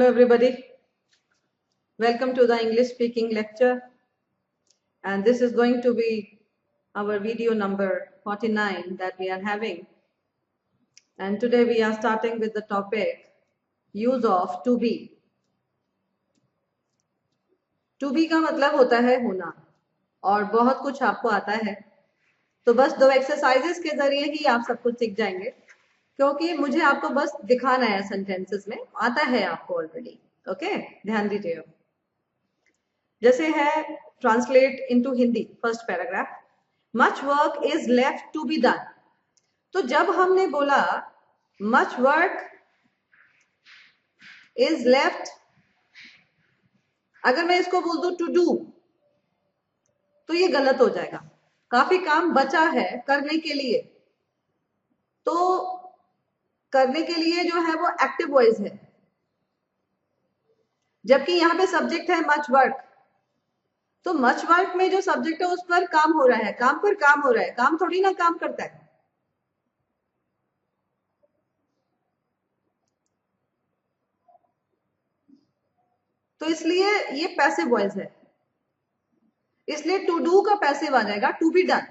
everybody. Welcome to the English speaking lecture. And this is going to be our video number 49 that we are having. And today we are starting with the topic use of to be. To be का मतलब होता है होना और बहुत कुछ आपको आता है, तो बस 2 एक्सरसाइजेस के जरिए ही आप सब कुछ सीख जाएंगे, क्योंकि मुझे आपको बस दिखाना है सेंटेंसेस में, आता है आपको ऑलरेडी। ओके, ध्यान दीजिए। जैसे है translate into Hindi, first paragraph, much work is left to be done. तो जब हमने बोला मच वर्क इज लेफ्ट, अगर मैं इसको बोल दूं टू डू तो ये गलत हो जाएगा। काफी काम बचा है करने के लिए, तो करने के लिए जो है वो एक्टिव वॉइस है, जबकि यहां पे सब्जेक्ट है मच वर्क। तो मच वर्क में जो सब्जेक्ट है उस पर काम हो रहा है, काम पर काम हो रहा है, काम थोड़ी ना काम करता है। तो इसलिए ये पैसिव वॉइस है, इसलिए टू डू का पैसिव आ जाएगा to be done.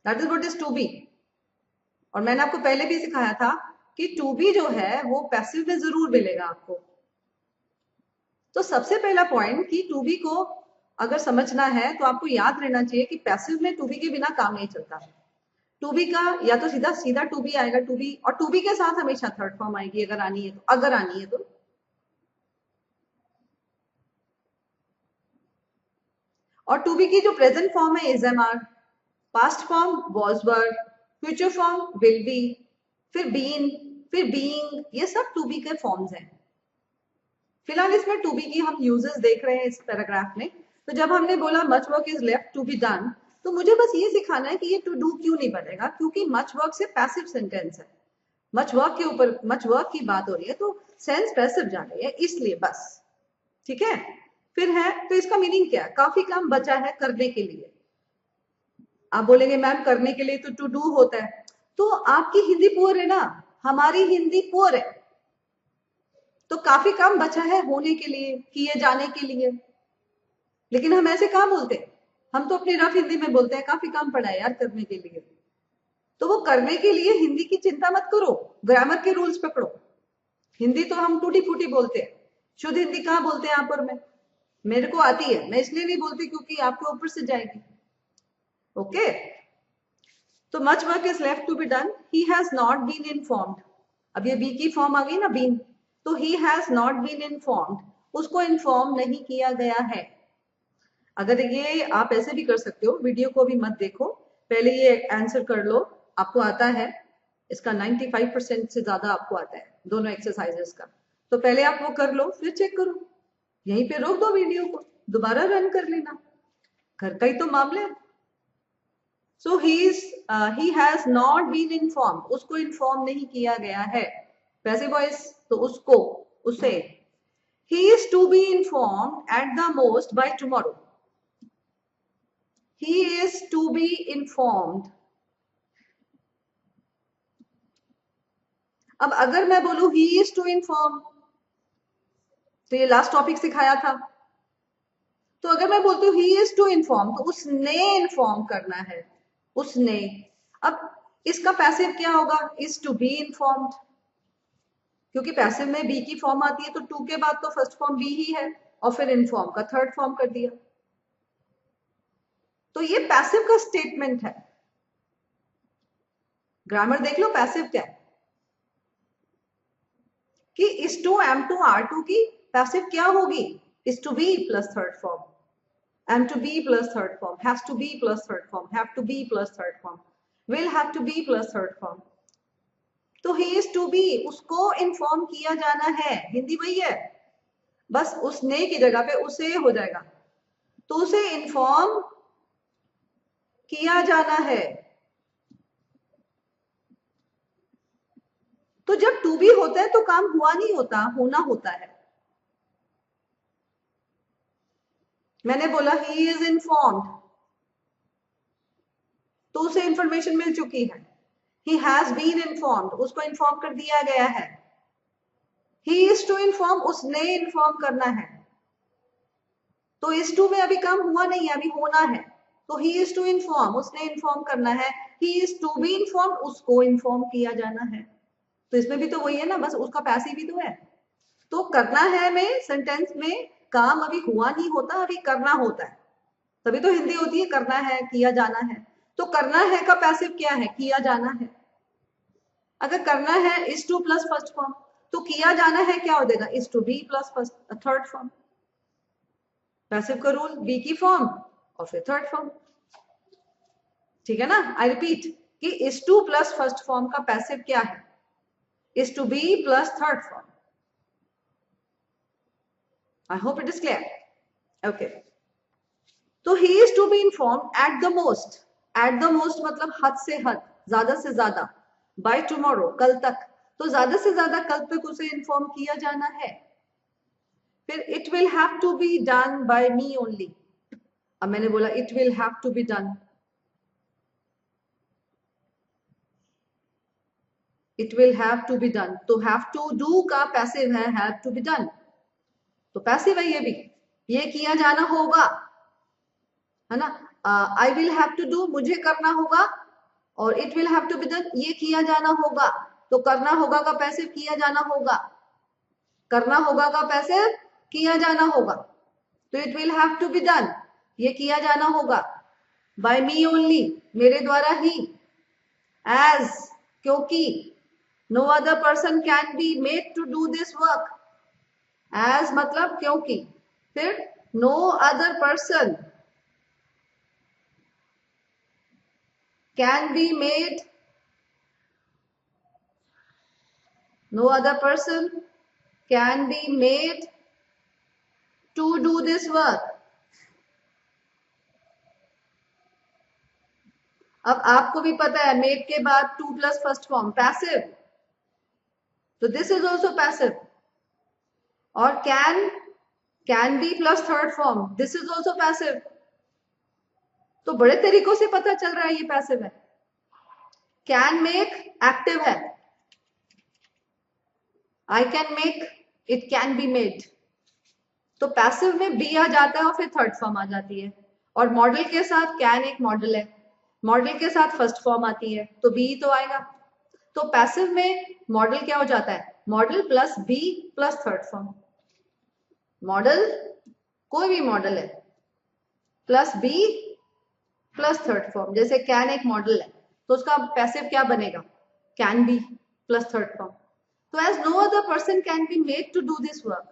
That is what is to be. और मैंने आपको पहले भी सिखाया था कि टू बी जो है वो पैसिव में जरूर मिलेगा आपको। तो सबसे पहला पॉइंट कि टू बी को अगर समझना है तो आपको याद रहना चाहिए कि पैसिव में टू बी के बिना काम नहीं चलता। टू बी का या तो सीधा सीधा टू बी आएगा, टू बी, और टू बी के साथ हमेशा थर्ड फॉर्म आएगी अगर आनी है तो, अगर आनी है तो। और टू बी की जो प्रेजेंट फॉर्म है is am are, past form was were, future form will be, फिर बीन, फिर बीइंग, ये सब टू बी के फॉर्म्स हैं। फिलहाल इसमें टू बी की हम यूजेस देख रहे हैं इस पैराग्राफ में। तो जब हमने बोला much work is left to be done, तो मुझे बस ये सिखाना है कि ये टू डू क्यों नहीं बनेगा, क्योंकि मच वर्क से पैसिव सेंटेंस है। मच वर्क के ऊपर मच वर्क की बात हो रही है तो सेंस पैसिव जा रही है, इसलिए बस। ठीक है, फिर है तो इसका मीनिंग क्या है? काफी काम बचा है करने के लिए। आप बोलेंगे मैम करने के लिए तो टू डू होता है, तो आपकी हिंदी पुअर है ना, हमारी हिंदी पुअर है, तो काफी काम बचा है होने के लिए, किए जाने के लिए। लेकिन हम ऐसे कहाँ बोलते हैं, हम तो अपनी रफ हिंदी में बोलते हैं काफी काम पड़ा है यार करने के लिए। तो वो करने के लिए हिंदी की चिंता मत करो, ग्रामर के रूल्स पकड़ो। हिंदी तो हम टूटी फूटी बोलते हैं, शुद्ध हिंदी कहाँ बोलते हैं यहाँ पर? मैं मेरे को आती है, मैं इसलिए नहीं बोलती क्योंकि आपके ऊपर से जाएगी। ओके, तो much work is left to be done, he has not been informed. अब ये बी की फॉर्म आ गई ना, बीन, तो he has not been informed, उसको इन्फॉर्म नहीं किया गया है। अगर ये आप ऐसे भी कर सकते हो, वीडियो को भी मत देखो, पहले ये आंसर कर लो, आपको आता है इसका 95% से ज्यादा आपको आता है दोनों एक्सरसाइजेस का। तो पहले आप वो कर लो, फिर चेक करो, यहीं पे रोक दो वीडियो को, दोबारा रन कर लेना, घर का ही तो मामला है। So he has not been inform, उसको इन्फॉर्म नहीं किया गया है। पैसिव वॉइस तो उसको, उसे। He is to be informed at the most by tomorrow, he is to be informed। अब अगर मैं बोलूं he is to inform, तो ये लास्ट टॉपिक सिखाया था, तो अगर मैं बोलती हूँ he is to inform तो उसने इन्फॉर्म करना है, उसने। अब इसका पैसिव क्या होगा? is to be informed, क्योंकि पैसिव में बी की फॉर्म आती है, तो टू के बाद तो फर्स्ट फॉर्म बी ही है, और फिर इन्फॉर्म का थर्ड फॉर्म कर दिया। तो ये पैसिव का स्टेटमेंट है। ग्रामर देख लो, पैसिव क्या है कि is to, am to, are to की पैसिव क्या होगी? Is to be plus third form, am to be plus third form, has to be plus third form, have to be plus third form, will have to be plus third form. तो he is to be, उसको inform किया जाना है, हिंदी वही है, बस उसने की जगह पे उसे हो जाएगा, तो उसे इन्फॉर्म किया जाना है। तो जब टू बी होता है तो काम हुआ नहीं होता, होना होता है। मैंने बोला ही इज इन्फॉर्म्ड, तो उसे इंफॉर्मेशन मिल चुकी है। ही हैज बीन इन्फॉर्म्ड, उसको इन्फॉर्म कर दिया गया है। ही इज टू इन्फॉर्म, उसने इन्फॉर्म करना है। तो इज टू में अभी काम हुआ नहीं है, अभी होना है। तो ही इज टू इन्फॉर्म, उसने इन्फॉर्म करना है। He is to be inform, उसको इन्फॉर्म किया जाना है। तो इसमें भी तो वही है ना, बस उसका पैसिव भी तो है। तो करना है में सेंटेंस में काम अभी हुआ नहीं होता, अभी करना होता है। तभी तो हिंदी होती है करना है, किया जाना है। तो करना है का पैसिव क्या है? किया जाना है। अगर करना है is to plus first form, तो किया जाना है क्या हो जाएगा? Is to be plus first third form. Passive का रूल, बी की फॉर्म और फिर थर्ड फॉर्म। ठीक है ना? आई रिपीट कि is to plus first form का पैसिव क्या है? Is to be plus third form. I hope it is clear. Okay, तो he is to be inform at the most. Eight the most मतलब हद से हद, ज्यादा से ज्यादा। बाय टुमारो, कल तक। तो ज्यादा से ज्यादा कल तक उसे इन्फॉर्म किया जाना है। फिर it will have to be done by me only. अब मैंने बोला it will have to be done, it will have to be done. तो हैव टू डू का पैसिव है हैव टू बी डन, तो पैसिव है ये भी। ये किया जाना होगा, है ना? I will have to do, मुझे करना होगा। और it will have to be done, ये किया जाना होगा। तो करना होगा का पैसिव किया जाना होगा, करना होगा का पैसिव किया जाना होगा। तो it will have to be done, ये किया जाना होगा। बाय मी ओनली, मेरे द्वारा ही। एज, क्योंकि। No other person can be made to do this work. As मतलब क्योंकि। फिर no other person can be made, no other person can be made to do this work. अब आपको भी पता है मेड के बाद to plus first form passive, तो दिस इज ऑल्सो पैसिव। और can be plus third form, this is also passive. तो बड़े तरीकों से पता चल रहा है ये पैसिव है। कैन मेक एक्टिव है, आई can make, it can be made. तो पैसिव में बी आ जाता है और फिर थर्ड फॉर्म आ जाती है। और मॉडल के साथ कैन एक मॉडल है, मॉडल के साथ फर्स्ट फॉर्म आती है, तो बी तो आएगा। तो पैसिव में मॉडल क्या हो जाता है? Modal plus be plus third form. Modal कोई भी मॉडल है plus be plus third form. जैसे कैन एक मॉडल है तो उसका पैसिव क्या बनेगा? Can be plus third form. तो as no other person can be made to do this work.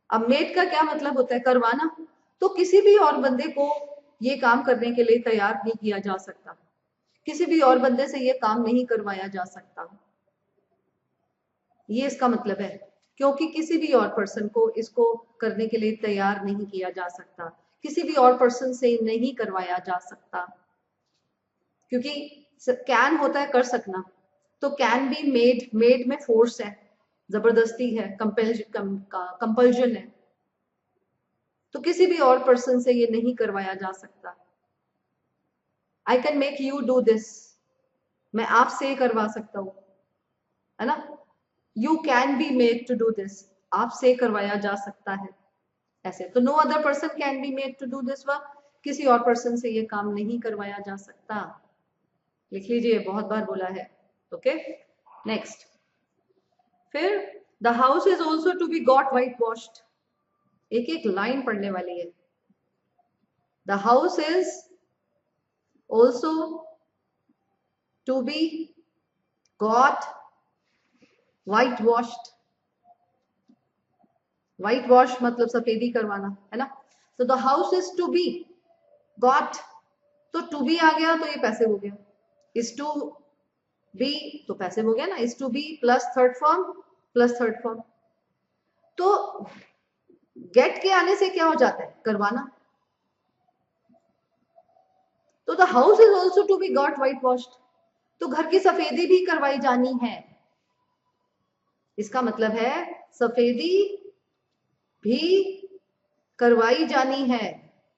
अब मेड का क्या मतलब होता है? करवाना। तो किसी भी और बंदे को ये काम करने के लिए तैयार नहीं किया जा सकता, किसी भी और बंदे से ये काम नहीं करवाया जा सकता, ये इसका मतलब है। क्योंकि किसी भी और पर्सन को इसको करने के लिए तैयार नहीं किया जा सकता, किसी भी और पर्सन से नहीं करवाया जा सकता। क्योंकि कैन होता है कर सकना, तो कैन बी मेड, मेड में फोर्स है, जबरदस्ती है, कंपल्जन है। तो किसी भी और पर्सन से ये नहीं करवाया जा सकता। I can make you do this, मैं आपसे करवा सकता हूं, है ना? You can be made to do this, आपसे करवाया जा सकता है। ऐसे तो no other person can be made to do this work, किसी और पर्सन से ये काम नहीं करवाया जा सकता। लिख लीजिए, बहुत बार बोला है। Okay, next. फिर the house is also to be got white washed. एक एक लाइन पढ़ने वाली है। The house is also to be got white washed. White wash मतलब सफेदी करवाना, है ना? तो the house is to be got, तो टू बी आ गया तो ये पैसिव हो गया। इज टू बी तो पैसिव हो गया ना, is to be plus third form plus third form. तो गेट के आने से क्या हो जाता है? करवाना। तो the house is also to be got white washed, तो घर की सफेदी भी करवाई जानी है। इसका मतलब है सफेदी भी करवाई जानी है,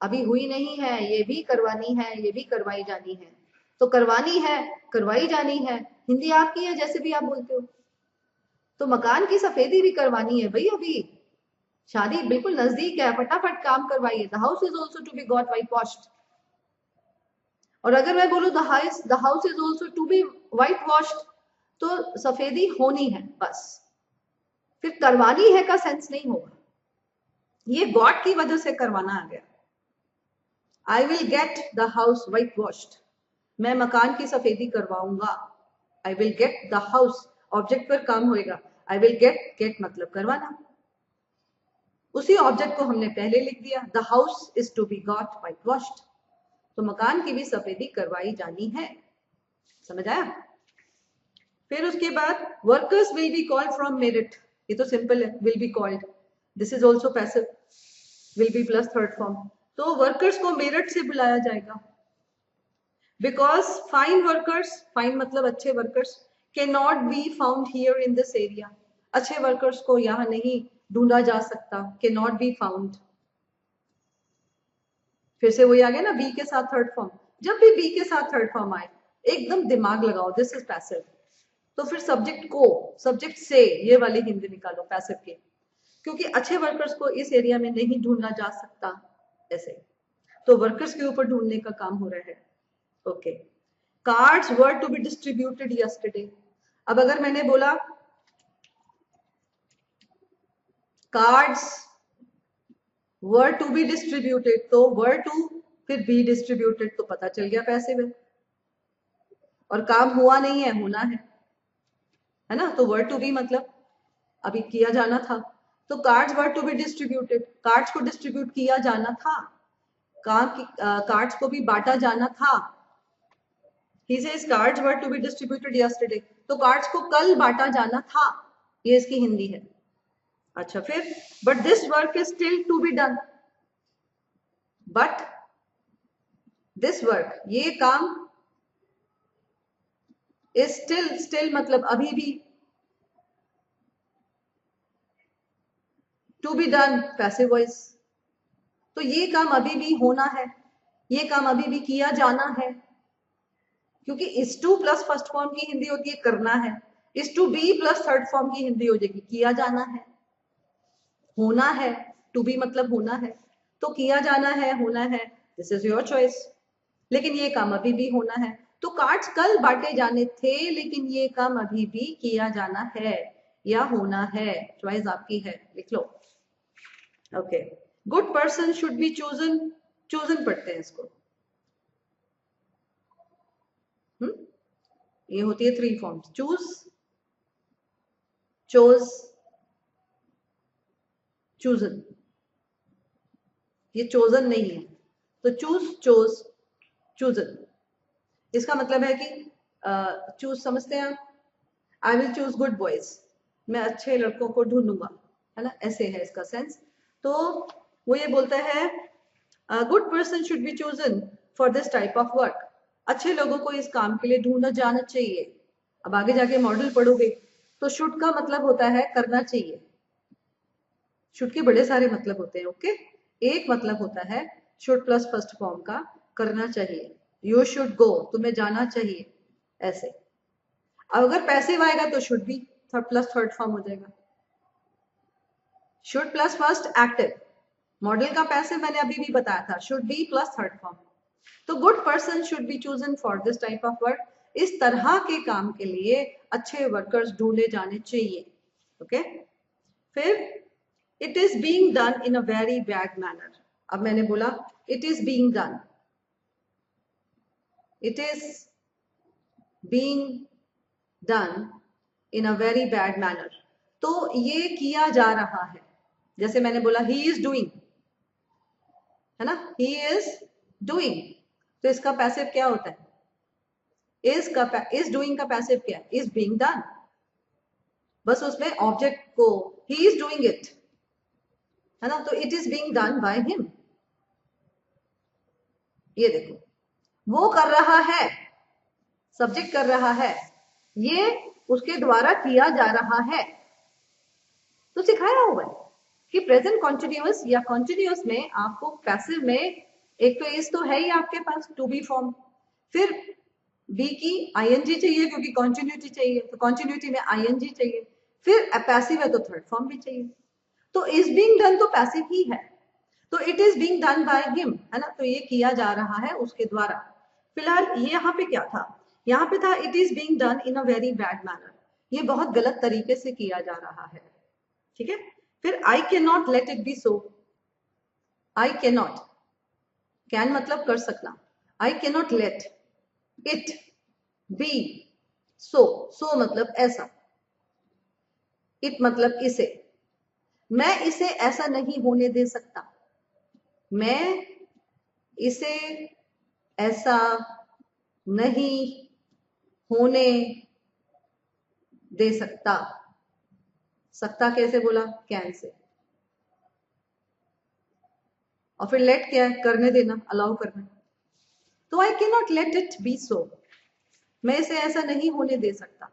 अभी हुई नहीं है, ये भी करवानी है, ये भी करवाई जानी है। तो करवानी है, करवाई जानी है, हिंदी आपकी है जैसे भी आप बोलते हो। तो मकान की सफेदी भी करवानी है भाई, अभी शादी बिल्कुल नजदीक है, फटाफट काम करवाइए। The house is also to be got white washed. और अगर मैं बोलूं the house is also to be white washed, तो सफेदी होनी है बस, फिर करवानी है का सेंस नहीं होगा। ये गॉट की वजह से करवाना आ गया। I will get the house white washed, मैं मकान की सफेदी करवाऊंगा। I will get the house, object पर काम होएगा। आई विल गेट मतलब करवाना, उसी ऑब्जेक्ट को हमने पहले लिख दिया। The house is to be got white washed, तो मकान की भी सफेदी करवाई जानी है। समझ आया? फिर उसके बाद workers will be called from merit, ये तो सिंपल है, will be called, this is also passive, will be plus third form, तो वर्कर्स को मेरिट से बुलाया जाएगा। बिकॉज फाइन वर्कर्स, फाइन मतलब अच्छे workers, can not be found here in this area, अच्छे वर्कर्स को यहां नहीं ढूंढा जा सकता, कैन नॉट बी फाउंड। फिर से वही आ गया ना बी के साथ थर्ड फॉर्म, जब भी बी के साथ थर्ड फॉर्म आए एकदम दिमाग लगाओ, दिस इज पैसिव, तो फिर सब्जेक्ट को, सब्जेक्ट से ये वाली हिंदी निकालो पैसिव की, क्योंकि अच्छे वर्कर्स को इस एरिया में नहीं ढूंढना जा सकता ऐसे, तो वर्कर्स के ऊपर ढूंढने का काम हो रहा है। Okay, cards were to be distributed yesterday, अब अगर मैंने बोला cards were to be distributed, तो वर टू फिर बी डिस्ट्रीब्यूटेड, तो पता चल गया पैसिव है, और काम हुआ नहीं है, होना है ना, तो वर टू बी मतलब अभी किया जाना था, तो cards were to be distributed, cards को डिस्ट्रीब्यूट किया जाना था, कार्ड्स को भी बांटा जाना था। He says cards were to be distributed yesterday, तो कार्ड्स को कल बांटा जाना था, ये इसकी हिंदी है। अच्छा फिर, but this work is still to be done, but this work, ये काम, इज स्टिल, स्टिल मतलब अभी भी, to be done passive voice, तो ये काम अभी भी होना है, ये काम अभी भी किया जाना है, क्योंकि is to plus first form की हिंदी होती है करना है, is to be plus third form की हिंदी हो जाएगी किया जाना है, होना है, टू बी मतलब होना है, तो किया जाना है, होना है, दिस इज योर चॉइस, लेकिन ये काम अभी भी होना है, तो कार्ड्स कल बांटे जाने थे, लेकिन ये काम अभी भी किया जाना है या होना है, चॉइस आपकी है, लिख लो। Okay, good person should be chosen, chosen पढ़ते हैं इसको, ये होती है three forms, choose, chose, chosen, ये चोजन नहीं है, तो चूज, चोज, चूजन, इसका मतलब है कि चूज समझते हैं आप, I will choose good boys, मैं अच्छे लड़कों को ढूंढूंगा, है ना, ऐसे है इसका सेंस। तो वो ये बोलता है good person should be chosen for this type of work, अच्छे लोगों को इस काम के लिए ढूंढा जाना चाहिए। अब आगे जाके मॉडल पढ़ोगे तो शुड का मतलब होता है करना चाहिए, शुड के बड़े सारे मतलब होते हैं, ओके, एक मतलब होता है शुड प्लस फर्स्ट फॉर्म का करना चाहिए, यू शुड गो, तुम्हें जाना चाहिए, ऐसे। अब अगर पैसिव आएगा तो should be plus third form हो जाएगा, should plus first active, modal का पैसिव मैंने अभी भी बताया था, should be plus third form, तो good person should be chosen for this type of work, इस तरह के काम के लिए अच्छे वर्कर्स ढूंढे जाने चाहिए, ओके। फिर it is being done in a very bad manner, अब मैंने बोला it is being done, it is being done in a very bad manner, तो ये किया जा रहा है, जैसे मैंने बोला ही इज डूइंग, है ना, ही इज डूइंग, तो इसका पैसिव क्या होता है, इज डूइंग का पैसिव क्या है, इज बीइंग डन, बस उसमें ऑब्जेक्ट को ही इज डूइंग इट, है ना, तो it is being done by him, ये देखो वो कर रहा है, सब्जेक्ट कर रहा है, ये उसके द्वारा किया जा रहा है, तो सिखाया हुआ है कि प्रेजेंट कॉन्टिन्यूअस या कॉन्टिन्यूअस में आपको पैसिव में एक तो इज तो है ही आपके पास टू बी फॉर्म, फिर बी की आईएनजी चाहिए क्योंकि कॉन्टिन्यूटी चाहिए, तो कॉन्टिन्यूटी में आईएनजी चाहिए, फिर पैसिव है तो थर्ड फॉर्म भी चाहिए। तो इज बीइंग डन तो पैसिव ही है, तो it is being done by him, है ना, तो ये किया जा रहा है उसके द्वारा। फिलहाल ये यहाँ पे क्या था, यहाँ पे था it is being done in a very bad manner, ये बहुत गलत तरीके से किया जा रहा है, ठीक है। फिर I can not let it be so, I can not, can मतलब कर सकना, I can not let it be so, so मतलब ऐसा, इट मतलब इसे, मैं इसे ऐसा नहीं होने दे सकता, मैं इसे ऐसा नहीं होने दे सकता, सकता कैसे बोला, कैन से, और फिर लेट क्या है, करने देना, अलाउ करना, तो I can not let it be so, मैं इसे ऐसा नहीं होने दे सकता,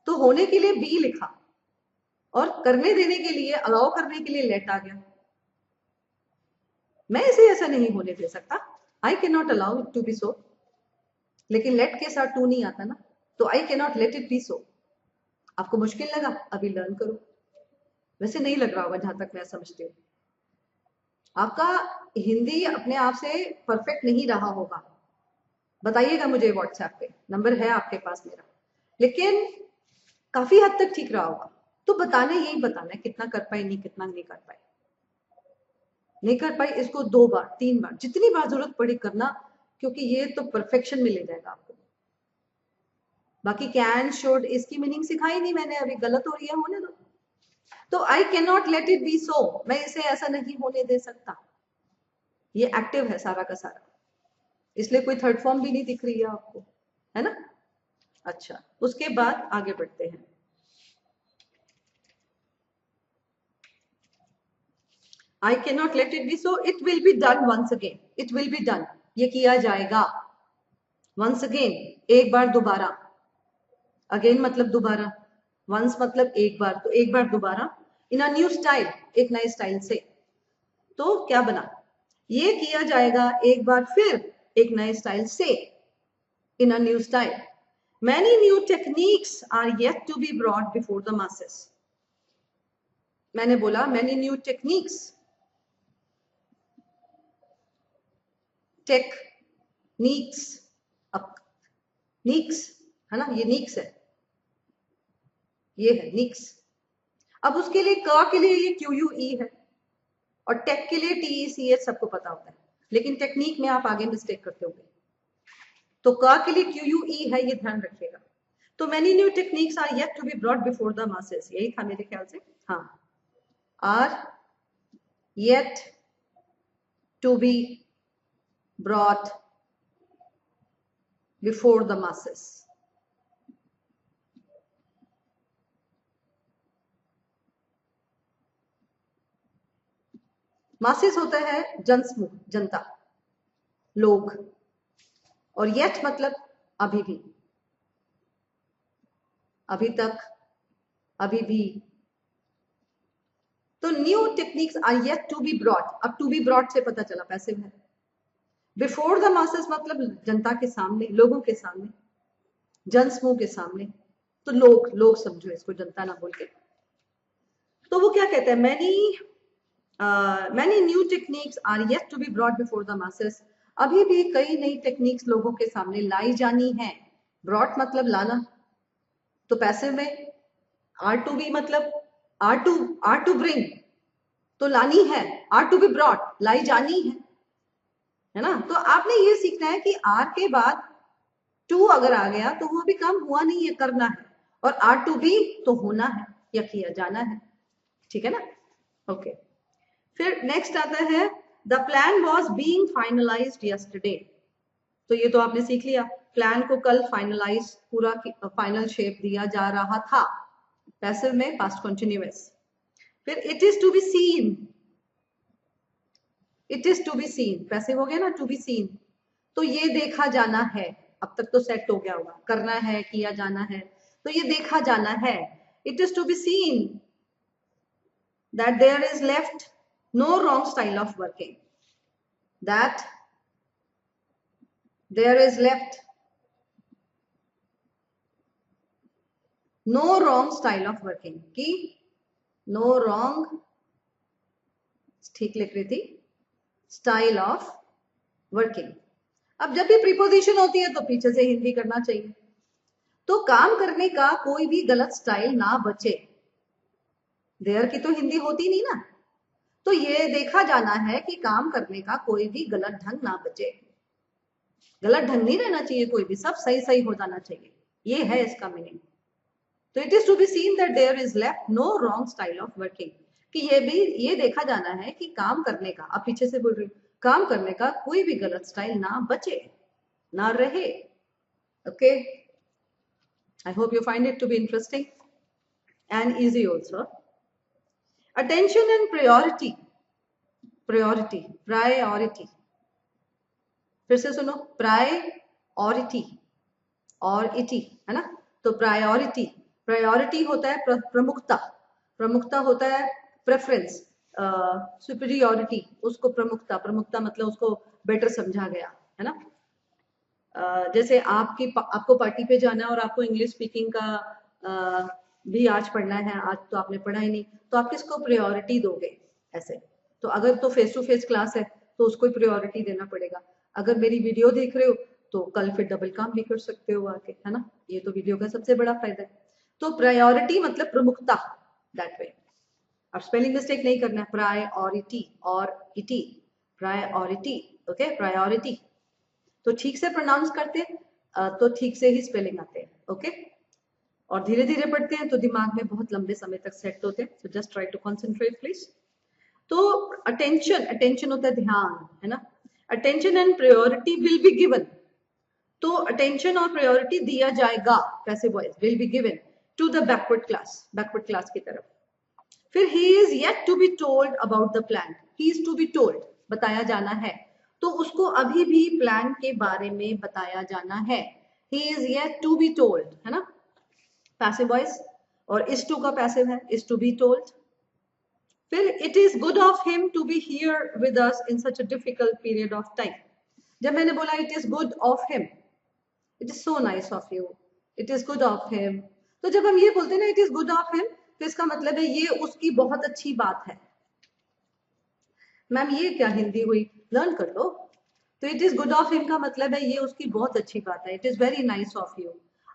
तो होने के लिए बी लिखा और करने देने के लिए, अलाउ करने के लिए लेट आ गया, मैं इसे ऐसा नहीं होने दे सकता, I can not allow it to be so, लेकिन लेट के साथ टू नहीं आता ना, तो I can not let it be so. आपको मुश्किल लगा, अभी लर्न करो, वैसे नहीं लग रहा होगा जहां तक मैं समझती हूँ, आपका हिंदी अपने आप से परफेक्ट नहीं रहा होगा, बताइएगा मुझे व्हाट्सएप पे, नंबर है आपके पास मेरा, लेकिन काफी हद तक ठीक रहा होगा, तो बताना यही बताना है, कितना कर पाए, नहीं कितना नहीं कर पाए, नहीं कर पाई इसको 2 बार 3 बार जितनी बार जरूरत पड़ी करना, क्योंकि ये तो परफेक्शन में ले जाएगा आपको। बाकी कैन शुड इसकी मीनिंग सिखाई नहीं मैंने अभी, गलत हो रही है, होने दो। तो I can not let it be so, मैं इसे ऐसा नहीं होने दे सकता, ये एक्टिव है सारा का सारा, इसलिए कोई थर्ड फॉर्म भी नहीं दिख रही है आपको, है ना। अच्छा, उसके बाद आगे बढ़ते हैं। I cannot let it be so, it will be done once again, it will be done, ये किया जाएगा, once again एक बार दोबारा, अगेन मतलब दोबारा, वंस मतलब एक बार, तो एक बार दोबारा, इन अ न्यू स्टाइल एक नए स्टाइल से, तो क्या बना, ये किया जाएगा एक बार फिर एक नए स्टाइल से, in a new style, many new techniques are yet to be brought before the masses, मैंने बोला many new techniques, टेक्निक्स, अब नीक्स है ना, ये नीक्स है, ये है नीक्स, अब उसके लिए क के लिए ये क्यू यू ई है, और टेक के लिए टी ई सी एच सबको पता होता है, लेकिन टेक्निक में आप आगे मिस्टेक करते होंगे, तो क के लिए क्यू यू ई है, ये ध्यान रखिएगा। तो many new techniques are yet to be brought before the masses, यही था मेरे ख्याल से, हाँ, are yet to be brought before the masses, masses होता है जनसमूह, जनता, लोग, और येट मतलब अभी भी, अभी तक, अभी भी, तो new techniques are yet to be brought, अब टू बी ब्रॉट से पता चला पैसिव है, बिफोर द मासेस मतलब जनता के सामने, लोगों के सामने, जनसमूह के सामने, तो लोग, लोग समझो इसको, जनता ना बोल के, तो वो क्या कहते हैं, many new techniques are yet to be brought before the masses, अभी भी कई नई टेक्निक्स लोगों के सामने लाई जानी है, ब्रॉट मतलब लाना, तो पैसिव में आर टू बी मतलब आर टू ब्रिंग, तो लानी है, आर टू बी ब्रॉट लाई जानी है ना। तो आपने ये सीखना है कि आर के बाद टू अगर आ गया तो वो भी काम हुआ नहीं है, करना है, और आर टू बी तो होना है या किया जाना है, ठीक है ना। ओके, फिर नेक्स्ट आता है the plan was being finalised yesterday, तो ये तो आपने सीख लिया, प्लान को कल फाइनलाइज, पूरा फाइनल शेप दिया जा रहा था, पैसिव में पास्ट कंटिन्यूअस। फिर it is to be seen, it is to be seen passive हो गया ना, टू बी सीन, तो ये देखा जाना है, अब तक तो सेट हो गया होगा, करना है, किया जाना है, तो ये देखा जाना है, it is to be seen that there is left no wrong style of working, that there is left no wrong style of working की नो रॉन्ग, ठीक लिख रही थी, स्टाइल ऑफ वर्किंग। अब जब भी प्रीपोजिशन होती है तो पीछे से हिंदी करना चाहिए। तो काम करने का कोई भी गलत स्टाइल ना बचे, देयर की तो हिंदी होती नहीं ना। तो ये देखा जाना है कि काम करने का कोई भी गलत ढंग ना बचे, गलत ढंग नहीं रहना चाहिए कोई भी, सब सही सही हो जाना चाहिए, ये है इसका मीनिंग। तो it is to be seen that there is left no wrong style of working, कि ये देखा जाना है कि काम करने का, आप पीछे से बोल रहे हो, काम करने का कोई भी गलत स्टाइल ना बचे, ना रहे। Okay, I hope you find it to be interesting and easy also. Attention and priority, priority, priority, फिर से सुनो, प्रायोरिटी और इटी है ना। तो प्रायोरिटी, प्रायोरिटी होता है प्रमुखता, प्रमुखता होता है प्रेफरेंस, सुपीरियोरिटी उसको प्रमुखता, प्रमुखता मतलब उसको बेटर समझा गया है ना। जैसे आपको पार्टी पे जाना है और आपको इंग्लिश स्पीकिंग का भी आज पढ़ना है, आज तो आपने पढ़ा ही नहीं, तो आप किसको प्रायोरिटी दोगे ऐसे। तो अगर तो फेस टू फेस क्लास है तो उसको प्रायोरिटी देना पड़ेगा। अगर मेरी वीडियो देख रहे हो तो कल फिर डबल काम भी कर सकते हो आके, है ना, ये तो वीडियो का सबसे बड़ा फायदा है। तो प्रायोरिटी मतलब प्रमुखता, दैट वे। अब स्पेलिंग मिस्टेक नहीं करना है, प्रायोरिटी और इटी, प्रायोरिटी, ओके, प्रायोरिटी। तो ठीक से प्रोनाउंस करते तो ठीक से ही स्पेलिंग आते हैं, ओके। और धीरे धीरे पढ़ते हैं तो दिमाग में बहुत लंबे समय तक सेट होते हैं। So just try to concentrate please. तो अटेंशन, अटेंशन होता है ध्यान, है ना। Attention and priority will be given, तो अटेंशन और प्रायोरिटी दिया जाएगा, कैसे boys, will be given to the backward class की तरफ। फिर he is yet to be told about the plan, he is to be told, बताया जाना है, तो उसको अभी भी प्लान के बारे में बताया जाना है। He is yet to be told, है ना, पैसिव वॉइस, और इज टू का पैसिव है, इज टू बी टोल्ड। फिर it is good of him to be here with us in such a difficult period of time. जब मैंने बोला it is good of him, it is so nice of you, it is good of him, तो जब हम ये बोलते हैं ना it is good of him, तो इसका मतलब है ये उसकी बहुत अच्छी बात है। मैम ये क्या हिंदी हुई, लर्न कर लो। तो it is good of him का मतलब है ये उसकी बहुत अच्छी बात है, it is very nice of you,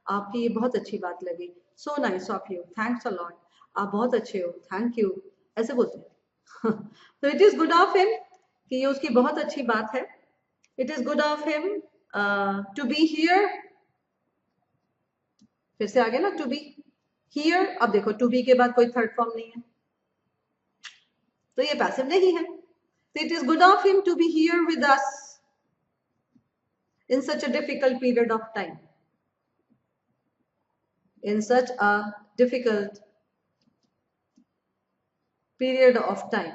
आपकी ये बहुत अच्छी बात लगी, सो nice of you, thanks a lot, आप बहुत अच्छे हो, थैंक यू, ऐसे बोलते हैं। तो it is good of him कि ये उसकी बहुत अच्छी बात है। It is good of him to be here, फिर से आगे ना, टू बी हियर। अब देखो टू बी के बाद कोई थर्ड फॉर्म नहीं है, तो ये पैसिव नहीं है। So it is good of him to be here with us in such a difficult period of time. In such a difficult period of time.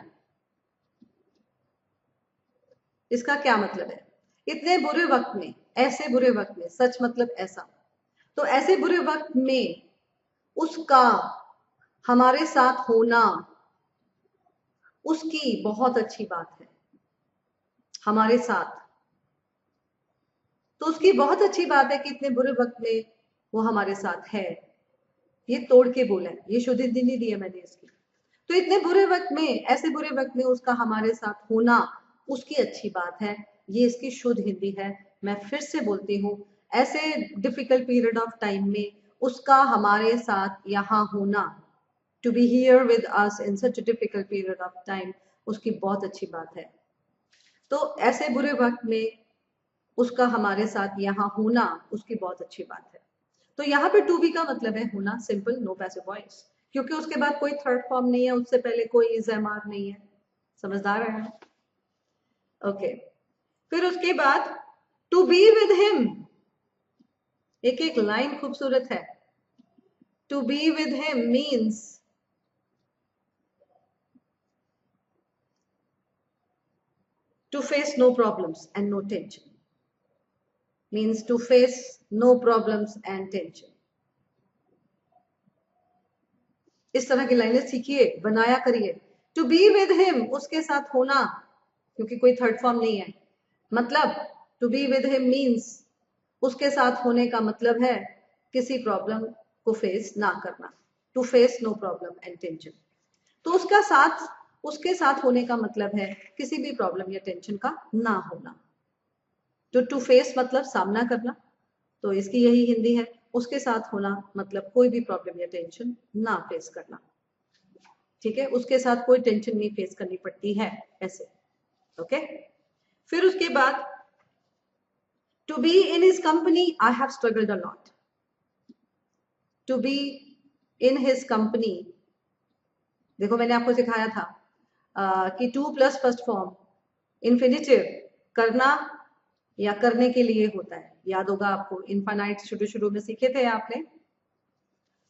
इसका क्या मतलब है, इतने बुरे वक्त में, ऐसे बुरे वक्त में, सच मतलब ऐसा, तो ऐसे बुरे वक्त में उसका हमारे साथ होना उसकी बहुत अच्छी बात है, हमारे साथ। तो उसकी बहुत अच्छी बात है कि इतने बुरे वक्त में वो हमारे साथ है। ये तोड़ के बोला है, ये शुद्ध हिंदी नहीं दी है मैंने इसकी। तो इतने बुरे वक्त में, ऐसे बुरे वक्त में उसका हमारे साथ होना उसकी अच्छी बात है, ये इसकी शुद्ध हिंदी है। मैं फिर से बोलती हूँ, ऐसे डिफिकल्ट पीरियड ऑफ टाइम में उसका हमारे साथ यहाँ होना, to be here with us in such difficult period of time, उसकी बहुत अच्छी बात है। तो ऐसे बुरे वक्त में उसका हमारे साथ यहाँ होना उसकी बहुत अच्छी बात है। तो यहाँ पे टू बी का मतलब है होना, सिंपल, नो पैसिव वॉइस, क्योंकि उसके बाद कोई थर्ड फॉर्म नहीं है, उससे पहले कोई इज एम आर नहीं है। समझदार है, ओके। फिर उसके बाद टू बी विद हिम, एक एक लाइन खूबसूरत है। To be with him means to face no problems and no tension, means to face no problems and tension। इस तरह की लाइनें सीखिए, बनाया करिए। टू बी विद हिम, उसके साथ होना, क्योंकि कोई थर्ड फॉर्म नहीं है, मतलब to be with him means उसके साथ होने का मतलब है किसी प्रॉब्लम को फेस ना करना, to face no problem and tension. तो उसके साथ होने का मतलब है किसी भी प्रॉब्लम या टेंशन का ना होना। तो टू फेस मतलब सामना करना, तो इसकी यही हिंदी है। उसके साथ होना मतलब कोई भी प्रॉब्लम या टेंशन ना फेस करना, ठीक है, उसके साथ कोई टेंशन नहीं फेस करनी पड़ती है, ऐसे। ओके, फिर उसके बाद to be in his company I have struggled a lot. To be in his company, देखो मैंने आपको सिखाया था कि to plus first form infinitive करना या करने के लिए होता है, याद होगा आपको, इनफाइनाइट शुरू में सीखे थे आपने।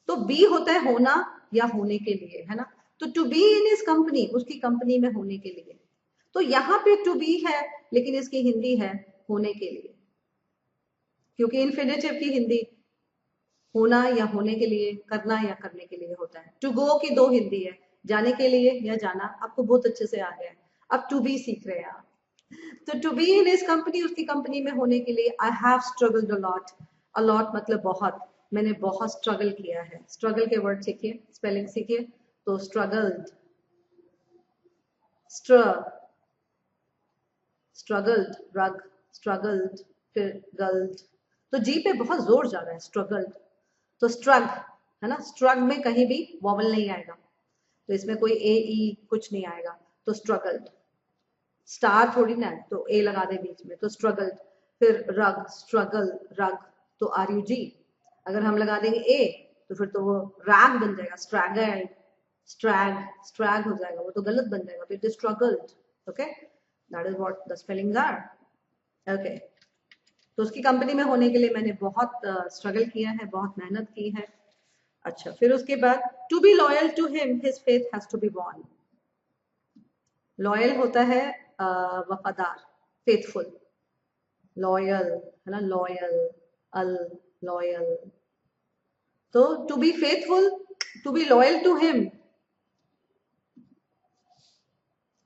तो बी होता है होना या होने के लिए, है ना। तो to be in his company, उसकी कंपनी में होने के लिए। तो यहाँ पे टू बी है, लेकिन इसकी हिंदी है होने के लिए, क्योंकि इन्फिनिटिव की हिंदी होना या होने के लिए, करना या करने के लिए होता है। टू गो की दो हिंदी है, जाने के लिए या जाना, आपको बहुत अच्छे से आ गया है। अब टू बी सीख रहे हैं आप। तो to be in his company, उसकी कंपनी में होने के लिए I have struggled a lot. A lot मतलब बहुत, मैंने बहुत स्ट्रगल किया है। स्ट्रगल के वर्ड सीखिए, स्पेलिंग सीखिए। तो स्ट्रगल्ड, स्ट्रगल्ड, रग, स्ट्रगल्ड, फिर गल्ड। तो जी पे बहुत जोर जा रहा है, स्ट्रगल्ड। तो स्ट्रग है ना, स्ट्रग में कहीं भी वॉवल नहीं आएगा, तो इसमें कोई ए ई कुछ नहीं आएगा, तो स्ट्रगल्ड। स्टार थोड़ी ना है तो ए लगा दे बीच में, तो स्ट्रगल्ड। फिर रग, स्ट्रगल, रग, तो आर यू जी। अगर हम लगा देंगे ए तो फिर तो वो रैग बन जाएगा, स्ट्रैगल, स्ट्रैग, स्ट्रैग हो जाएगा, वो तो गलत बन जाएगा। फिर the struggled, okay, that is what the spellings are. Okay, तो उसकी कंपनी में होने के लिए मैंने बहुत स्ट्रगल किया है, बहुत मेहनत की है। अच्छा, फिर उसके बाद to be loyal to him his faith has to be born. Loyal होता है वफादार, फेथफुल, लॉयल है ना, लॉयल, अल, लॉयल। तो to be faithful, to be loyal to him,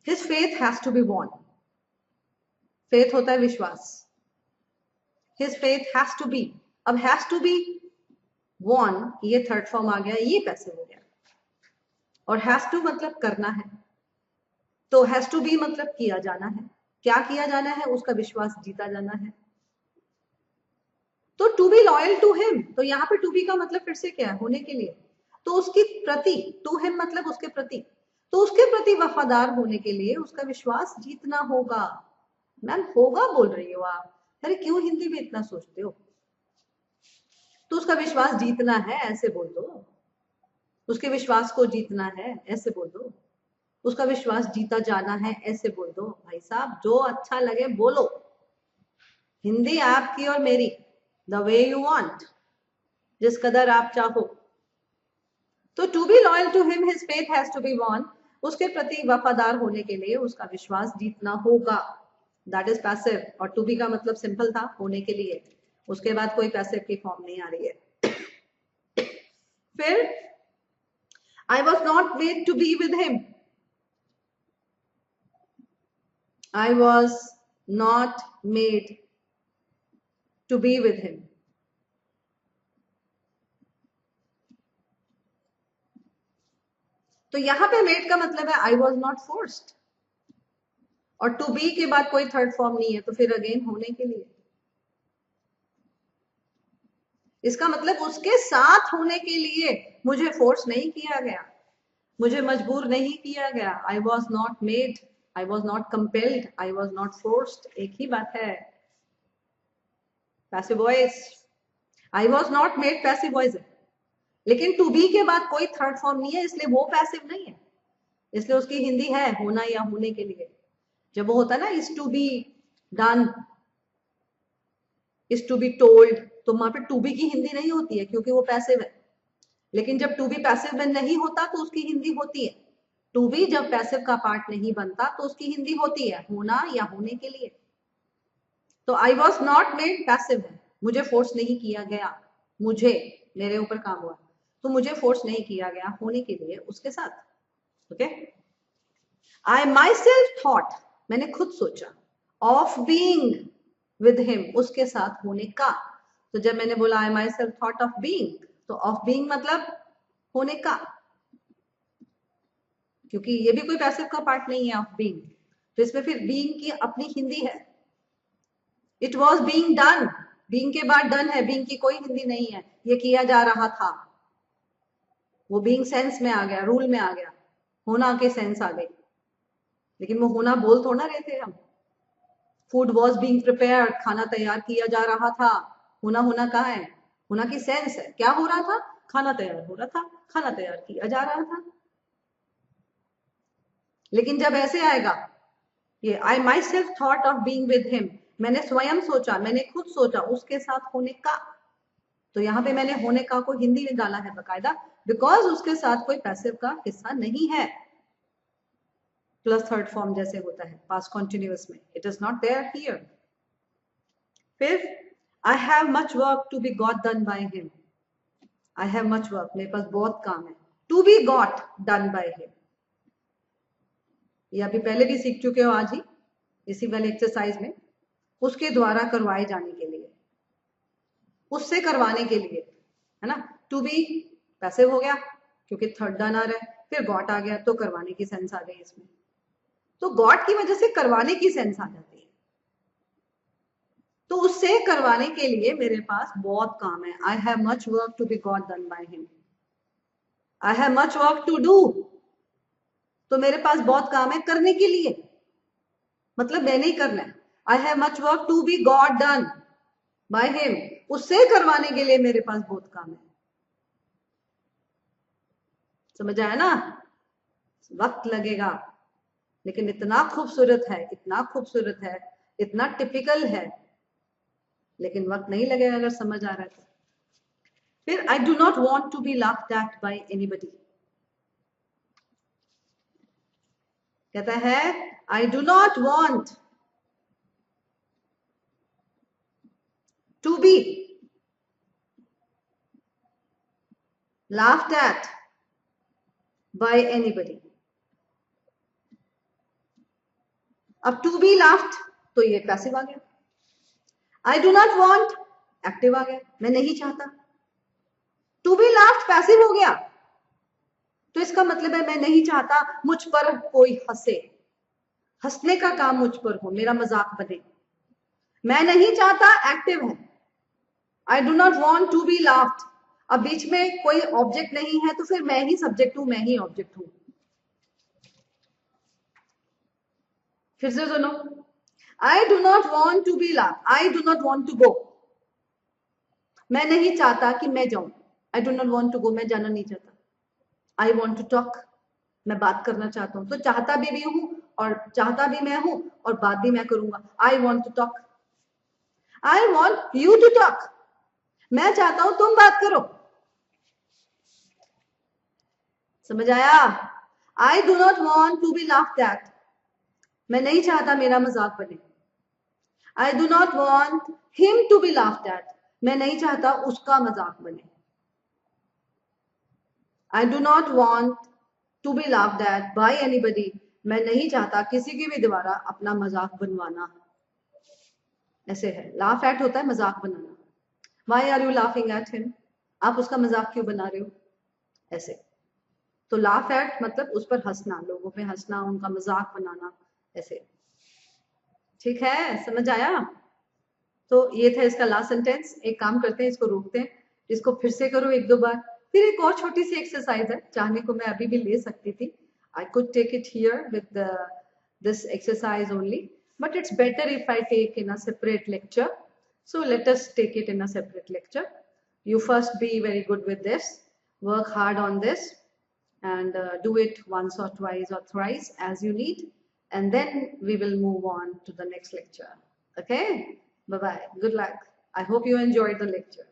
his faith has to be born. Faith होता है विश्वास, his faith has to be. अब हैज टू बी वॉन, ये थर्ड फॉर्म आ गया, ये पैसिव हो गया। और हैज टू मतलब करना है, तो हैज टू बी मतलब किया जाना है। क्या किया जाना है? उसका विश्वास जीता जाना है। तो to be loyal to him, तो यहाँ पे टू बी का मतलब फिर से क्या है? होने के लिए। तो उसके प्रति, टू हिम मतलब उसके प्रति, तो उसके प्रति वफादार होने के लिए उसका विश्वास जीतना होगा। मैम होगा बोल रही हो आप, अरे क्यों हिंदी में इतना सोचते हो? तो उसका विश्वास जीतना है ऐसे बोल दो, उसके विश्वास को जीतना है ऐसे बोल दो, उसका विश्वास जीता जाना है ऐसे बोल दो। भाई साहब जो अच्छा लगे बोलो, हिंदी आपकी और मेरी, द वे यू वांट, जिस कदर आप चाहो। तो to be loyal to him his faith has to be won, उसके प्रति वफादार होने के लिए उसका विश्वास जीतना होगा, दैट इज पैसिव। और टू बी का मतलब सिंपल था, होने के लिए, उसके बाद कोई पैसिव की फॉर्म नहीं आ रही है। फिर I was not made to be with him, I was not made to be with him. तो यहां पे मेड का मतलब है आई वॉज नॉट फोर्स्ड, और टू बी के बाद कोई थर्ड फॉर्म नहीं है, तो फिर अगेन होने के लिए। इसका मतलब उसके साथ होने के लिए मुझे फोर्स नहीं किया गया, मुझे मजबूर नहीं किया गया। आई was not made, I was not compelled, I was not forced, एक ही बात है। Passive voice, I was not made passive voice है, लेकिन टू बी के बाद कोई थर्ड फॉर्म नहीं है, इसलिए वो पैसिव नहीं है, इसलिए उसकी हिंदी है होना या होने के लिए। जब वो होता है ना is to be done, is to be told, तो वहां पे टू बी की हिंदी नहीं होती है क्योंकि वो पैसिव है। लेकिन जब टू बी पैसिव में नहीं होता तो उसकी हिंदी होती है। टू बी जब पैसिव का पार्ट नहीं बनता तो उसकी हिंदी होती है होना या होने के लिए। तो आई वॉज नॉट मेड पैसिव है, मुझे फोर्स नहीं किया गया, मुझे, मेरे ऊपर काम हुआ, तो मुझे फोर्स नहीं किया गया होने के लिए उसके साथ। ओके, आई माई सेल्फ थॉट, मैंने खुद सोचा, ऑफ बीइंग विद हिम, उसके साथ होने का। तो जब मैंने बोला I myself thought of being, तो ऑफ बीइंग मतलब होने का, क्योंकि ये भी कोई पैसिव का पार्ट नहीं है ऑफ बीइंग, तो इसमें फिर बीइंग की अपनी हिंदी है। It was being done, being के बाद डन है, बीइंग की कोई हिंदी नहीं है, ये किया जा रहा था, वो बीइंग सेंस में आ गया, रूल में आ गया, होना के सेंस आ गई, लेकिन वो होना बोल थोड़ा रहे थे हम। फूड वॉज बीइंग प्रिपेयर्ड, खाना तैयार किया जा रहा था, होना होना कहाँ है, होना की सेंस है, क्या हो रहा था, खाना तैयार हो रहा था, खाना तैयार किया जा रहा था। लेकिन जब ऐसे आएगा ये I myself thought of being with him, मैंने स्वयं सोचा, मैंने खुद सोचा उसके साथ होने का, तो यहाँ पे मैंने होने का को हिंदी में डाला है बकायदा, बिकॉज उसके साथ कोई पैसिव का हिस्सा नहीं है, प्लस थर्ड फॉर्म जैसे होता है पास्ट कॉन्टिन्यूअस में, it is not there here. फिर I have much work to be got done by him, I have much work, मेरे पास बहुत काम है, to be got done by him, ये अभी पहले भी सीख चुके हो आज ही इसी वाले एक्सरसाइज में, उसके द्वारा करवाए जाने के लिए, उससे करवाने के लिए, है ना। टू बी पैसिव हो गया क्योंकि थर्ड डन आ रहा है, फिर गॉट आ गया तो करवाने की सेंस आ गई इसमें, तो गॉट की वजह से करवाने की सेंस आ जाती है, तो उससे करवाने के लिए मेरे पास बहुत काम है, I have much work to be got done by him, I have much work to do, तो मेरे पास बहुत काम है करने के लिए, मतलब मैंने ही करना है, I have much work to be got done by him, उससे करवाने के लिए मेरे पास बहुत काम है, समझ आया ना। वक्त लगेगा, लेकिन इतना खूबसूरत है, इतना खूबसूरत है, इतना टिपिकल है, लेकिन वक्त नहीं लगेगा अगर समझ आ रहा है तो। फिर I do not want to be laughed at by anybody, कहता है I do not want to be laughed at by anybody, अब टू बी लाफ्ड तो ये पैसिव आ गया, I do not want active आ गया, मैं नहीं चाहता, टू बी लाफ्ड पैसिव हो गया, तो इसका मतलब है मैं नहीं चाहता मुझ पर कोई हंसे, हंसने का काम मुझ पर हो, मेरा मजाक बने, मैं नहीं चाहता एक्टिव है, I do not want to be laughed, अब बीच में कोई ऑब्जेक्ट नहीं है तो फिर मैं ही सब्जेक्ट हूं, मैं ही ऑब्जेक्ट हूं। फिर से सुनो, I do not want to be laughed, I do not want to go, मैं नहीं चाहता कि मैं जाऊं, I do not want to go, मैं जाना नहीं चाहता, आई वॉन्ट टू टॉक, मैं बात करना चाहता हूं, तो चाहता भी हूं और चाहता भी मैं हूं और बात भी मैं करूंगा, I want to talk, I want you to talk, मैं चाहता हूं तुम बात करो, समझ आया। I do not want to be laughed at, मैं नहीं चाहता मेरा मजाक बने, I do not want him to be laughed at, मैं नहीं चाहता उसका मजाक बने, I do not want to be laughed at by anybody, मैं नहीं चाहता किसी के भी द्वारा अपना मजाक बनवाना, ऐसे है, लाफ एट होता है मजाक बनाना, why are you laughing at him, आप उसका मजाक क्यों बना रहे हो, ऐसे, तो लाफ एट मतलब उस पर हंसना, लोगों पे हंसना, उनका मजाक बनाना, ऐसे, ठीक है, समझ आया। तो ये था इसका लास्ट सेंटेंस, एक काम करते हैं इसको रोकते हैं, इसको फिर से करो एक दो बार, फिर एक और छोटी सी एक्सरसाइज है, चाहने को मैं अभी भी ले सकती थी, I could take it here with this exercise only, but it's better if I take in a separate lecture. So let us take it in a separate lecture. You first be very good with this, work hard on this, and do it once or twice or thrice as you need, and then we will move on to the next lecture. Okay, bye bye, good luck, I hope you enjoyed the lecture.